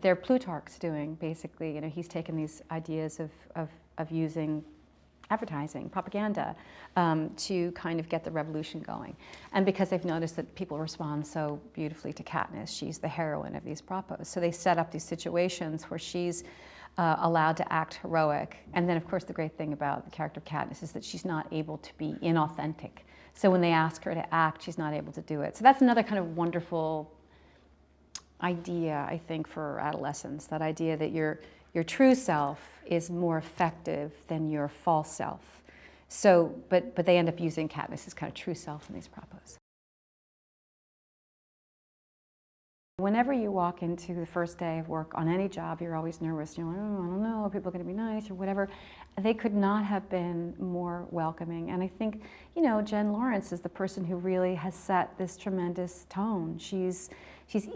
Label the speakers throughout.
Speaker 1: They're Plutarch's doing, basically. You know, he's taken these ideas of using advertising, propaganda, to kind of get the revolution going. And because they've noticed that people respond so beautifully to Katniss, she's the heroine of these propos. So they set up these situations where she's allowed to act heroic. And then, of course, the great thing about the character of Katniss is that she's not able to be inauthentic. So when they ask her to act, she's not able to do it. So that's another kind of wonderful idea, I think, for adolescents, that idea that your true self is more effective than your false self. So, but they end up using Katniss' kind of true self in these propos. Whenever you walk into the first day of work on any job, you're always nervous. You're like, oh, I don't know, are people going to be nice or whatever? They could not have been more welcoming. And I think, you know, Jen Lawrence is the person who really has set this tremendous tone. She's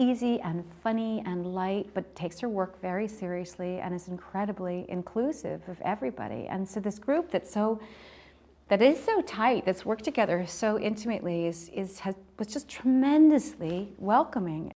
Speaker 1: easy and funny and light, but takes her work very seriously and is incredibly inclusive of everybody. And so this group that is so tight, that's worked together so intimately, was just tremendously welcoming.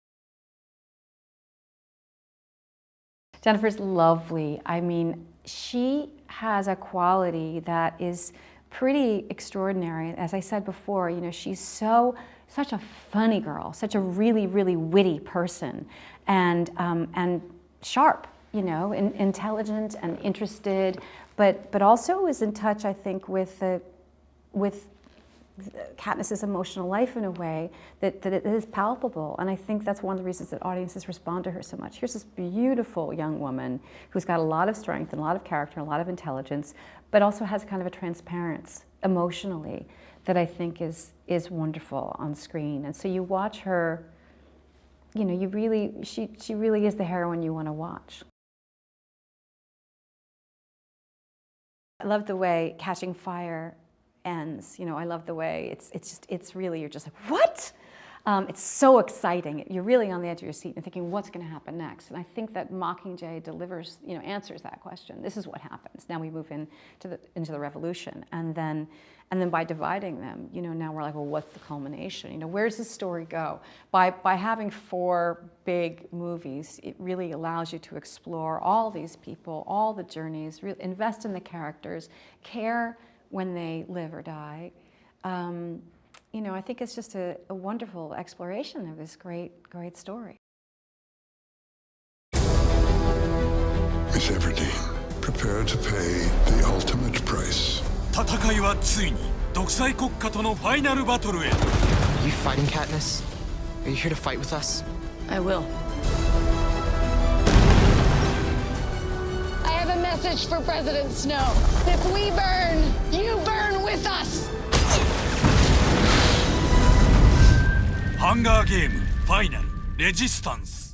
Speaker 1: Jennifer's lovely. I mean, she has a quality that is pretty extraordinary. As I said before, you know, she's such a funny girl, such a really, really witty person, and sharp, you know, intelligent and interested, but also is in touch, I think, with Katniss's emotional life in a way that it is palpable. And I think that's one of the reasons that audiences respond to her so much. Here's this beautiful young woman who's got a lot of strength and a lot of character and a lot of intelligence, but also has kind of a transparency emotionally that I think is wonderful on screen. And so you watch her, you know, she really is the heroine you want to watch. I love the way Catching Fire ends. You know, I love the way it's really, you're just like, what? It's so exciting. You're really on the edge of your seat and thinking, what's going to happen next? And I think that Mockingjay delivers, you know, answers that question. This is what happens. Now we move into the revolution, and then by dividing them, you know, now we're like, well, what's the culmination? You know, where does this story go? By having 4 big movies, it really allows you to explore all these people, all the journeys, invest in the characters, care when they live or die. You know, I think it's just a wonderful exploration of this great story.
Speaker 2: Miss Everdeen, prepare to pay the ultimate price.
Speaker 3: 戦いはついに独裁国家とのファイナルバトルへ。
Speaker 4: Are you fighting, Katniss? Are you here to fight with us?
Speaker 5: I will.
Speaker 6: I have a message for President Snow. If we burn, you burn with us!
Speaker 3: ハンガーゲームファイナルレジスタンス